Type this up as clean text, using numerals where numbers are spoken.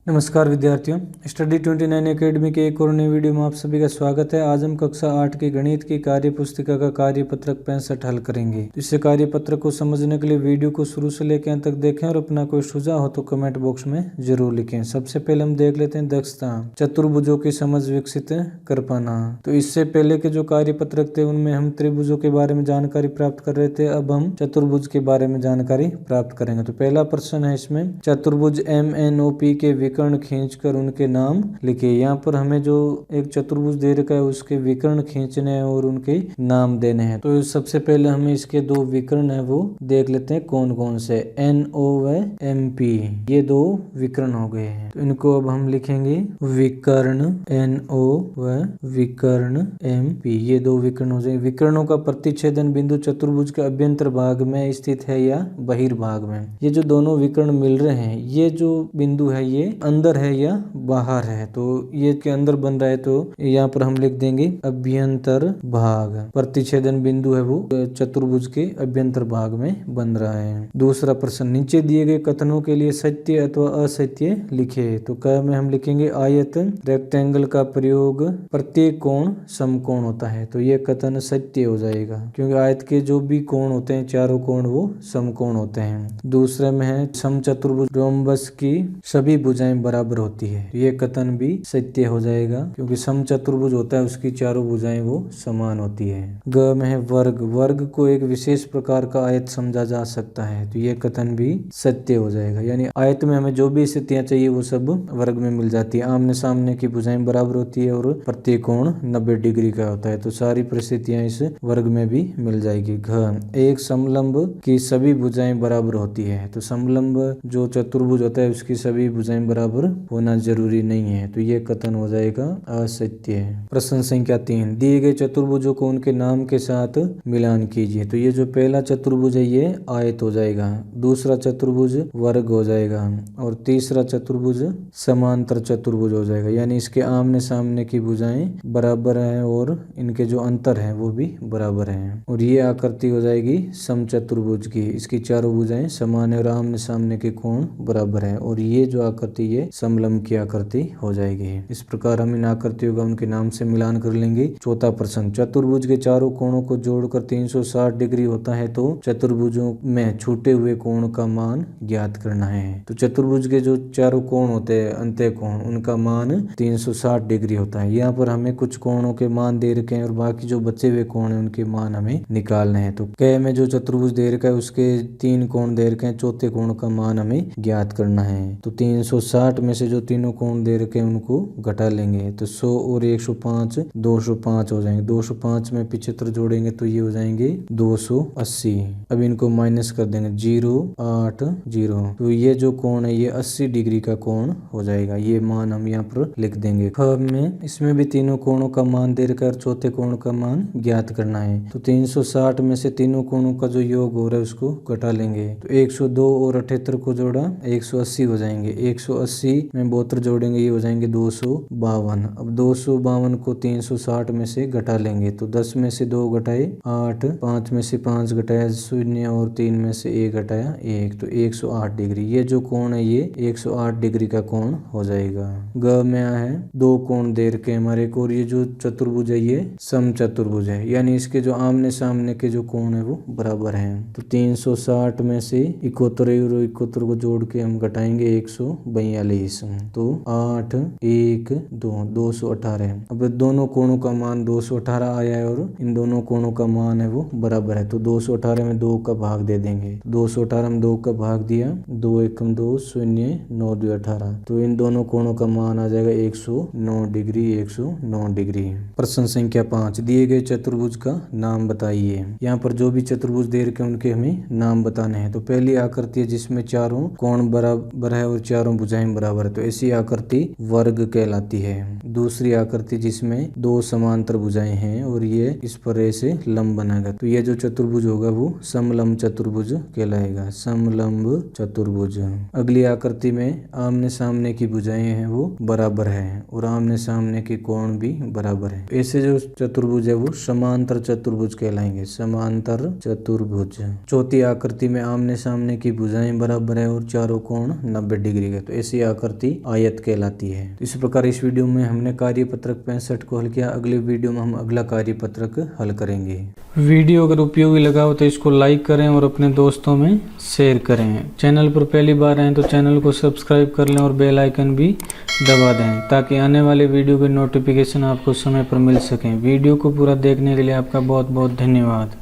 नमस्कार विद्यार्थियों, study 29 academy के एक और नई वीडियो में आप सभी का स्वागत है। आज हम कक्षा 8 की गणित की कार्य पुस्तिका का कार्यपत्रक 65 हल करेंगे। तो इस कार्यपत्रक को समझने के लिए वीडियो को शुरू से लेकर अंत तक देखें और अपना कोई सुझाव हो तो कमेंट बॉक्स में जरूर लिखें। सबसे पहले हम देख लेते हैं दक्षता, चतुर्भुजों की समझ विकसित कर पाना। तो इससे पहले के जो कार्यपत्रक थे उनमें हम त्रिभुजों के बारे में जानकारी प्राप्त कर रहे थे, अब हम चतुर्भुज के बारे में जानकारी प्राप्त करेंगे। तो पहला प्रश्न है इसमें, चतुर्भुज MNOP के विकर्ण खींचकर उनके नाम लिखिए। यहाँ पर हमें जो एक चतुर्भुज दे रखा है उसके विकर्ण खींचने हैं और उनके नाम देने हैं। तो सबसे पहले हमें इसके दो विकर्ण है वो देख लेते हैं कौन कौन से। NO व MP, ये दो विकर्ण हो गए हैं। तो इनको अब हम लिखेंगे विकर्ण NO व विकर्ण MP, ये दो विकर्ण हो जाएंगे। विकर्णों का प्रतिच्छेदन बिंदु चतुर्भुज के अभ्यंतर भाग में स्थित है या बहिर्भाग में। ये जो दोनों विकर्ण मिल रहे हैं, ये जो बिंदु है ये अंदर है या बाहर है। तो ये के अंदर बन रहा है तो यहाँ पर हम लिख देंगे अभ्यंतर भाग। प्रतिच्छेदन बिंदु है वो चतुर्भुज के अभ्यंतर भाग में बन रहा है। दूसरा प्रश्न, नीचे दिए गए कथनों के लिए सत्य अथवा असत्य लिखे। तो क में हम लिखेंगे आयत रेक्टेंगल का प्रयोग प्रत्येक कोण समकोण होता है। तो ये कथन सत्य हो जाएगा क्योंकि आयत के जो भी कोण होते हैं, चारों कोण वो समकोण होते हैं। दूसरे में है समचतुर्भुज रोम्बस की सभी भुजाएं बराबर होती है। ये कथन भी सत्य हो जाएगा क्योंकि समचतुर्भुज होता है उसकी चारों भुजाएं वो समान होती है। ग में है वर्ग, वर्ग को एक विशेष प्रकार का आयत समझा जा सकता है। तो ये कथन भी सत्य हो जाएगा, यानी आयत में हमें जो भी स्थितियां चाहिए वो सब वर्ग में मिल जाती है। आमने सामने की भुजाएं बराबर होती है और प्रत्येक कोण 90 डिग्री का होता है। तो सारी परिस्थितियां इस वर्ग में भी मिल जाएगी। घ, एक समलंब की सभी भुजाएं बराबर होती है। तो समलंब जो चतुर्भुज होता है उसकी सभी भुजाएं बराबर होना जरूरी नहीं है। तो ये कथन हो जाएगा असत्य। प्रश्न संख्या 3, दिए गए चतुर्भुजों को उनके नाम के साथ मिलान कीजिए। तो ये जो पहला चतुर्भुज है ये आयत हो जाएगा, दूसरा चतुर्भुज वर्ग हो जाएगा और तीसरा चतुर्भुज समांतर चतुर्भुज हो जाएगा। यानी इसके आमने सामने की भुजाएं बराबर है और इनके जो अंतर है वो भी बराबर है। और ये आकृति हो जाएगी समचतुर्भुज की, इसकी चारों भुजाएं समान है और आमने सामने के कोण बराबर है। और ये जो आकृति ये समलंब की आकृति हो जाएगी। इस प्रकार हम इन आकृतियों का उनके नाम से मिलान कर लेंगे। चौथा प्रश्न, चतुर्भुज के चारों कोणों को जोड़कर 360 डिग्री होता है तो चतुर्भुजों में छूटे हुए कोण का मान ज्ञात करना है। तो चतुर्भुज के जो चारों कोण होते हैं अंत्य कोण, उनका मान 360 डिग्री होता है। यहाँ पर हमें कुछ कोणों के मान दे रखे हैं और बाकी जो बचे हुए कोण हैं उनके मान हमें निकालने हैं। तो क में जो चतुर्भुज दे रखा है उसके 3 कोण दे रखे हैं, चौथे कोण का मान हमें ज्ञात करना है। तो 360 में से जो तीनों कोण दे रखे हैं उनको घटा लेंगे। तो 100 और 105 205 हो जाएंगे। 205 में 75 जोड़ेंगे तो ये हो जाएंगे 280। अब इनको माइनस कर देंगे 0 8 0। तो ये जो कोण है ये 80 डिग्री का कोण हो जाएगा। ये मान हम यहाँ पर लिख देंगे। ख में इसमें भी तीनों कोणों का मान दे रखा है और चौथे कोण का मान ज्ञात करना है। तो 360 में से तीनों कोणों का जो योग हो रहा है उसको घटा लेंगे। तो 102 और 78 को जोड़ा 180 हो जाएंगे। 180 में 72 जोड़ेंगे ये हो जाएंगे 252। अब 252 को 360 में से घटा लेंगे। तो 10 में से 2 घटाए 8, 5 में से 5 घटाया 0 और 3 में से 1 घटाया 1, तो 108 डिग्री। ये जो कोण है ये 108 डिग्री का कोण हो जाएगा। ग में है 2 कोण दे रखे हमारे को और ये जो चतुर्भुज है ये समचतुर्भुज है, यानी इसके जो आमने सामने के जो कोण है वो बराबर हैं। तो 360 में से 71 और 71 को जोड़ के हम घटाएंगे 142। तो 8 1 2 218। अब दोनों कोणों का मान 218 आया है और इन दोनों कोणों का मान है वो बराबर है। तो 218 में 2 का भाग दे देंगे। 218 में 2 का भाग दिया, 2 एकम 2 0 9 2 18। तो इन दोनों कोणों का मान आ जाएगा 109 डिग्री 109 डिग्री। प्रश्न संख्या 5, दिए गए चतुर्भुज का नाम बताइए। यहाँ पर जो भी चतुर्भुज दे रखे उनके हमें नाम बताने हैं। तो पहली आकृति है जिसमें चारों कोण बराबर है और चारों भुजाएं बराबर है, तो ऐसी आकृति वर्ग कहलाती है। दूसरी आकृति जिसमें 2 समांतर भुजाएं हैं और ये इस पर ऐसे लंब बनाएगा, तो ये जो चतुर्भुज होगा वो समलंब चतुर्भुज कहलाएगा, समलंब चतुर्भुज। अगली आकृति में आमने सामने की भुजाएं हैं वो बराबर है और आमने सामने के कोण भी बराबर है। ऐसे जो चतुर्भुज है वो समांतर चतुर्भुज कहलाएंगे, समांतर चतुर्भुज। चौथी आकृति में आमने सामने की भुजाएं बराबर है और चारों कोण 90 डिग्री के, तो ऐसी सी आकृति आयत कहलाती है। इस प्रकार इस वीडियो में हमने कार्यपत्रक 65 को हल किया। अगले वीडियो में हम अगला कार्यपत्रक हल करेंगे। वीडियो अगर उपयोगी लगा हो तो इसको लाइक करें और अपने दोस्तों में शेयर करें। चैनल पर पहली बार आए तो चैनल को सब्सक्राइब कर लें और बेल आइकन भी दबा दें ताकि आने वाले वीडियो के नोटिफिकेशन आपको समय पर मिल सकें। वीडियो को पूरा देखने के लिए आपका बहुत बहुत धन्यवाद।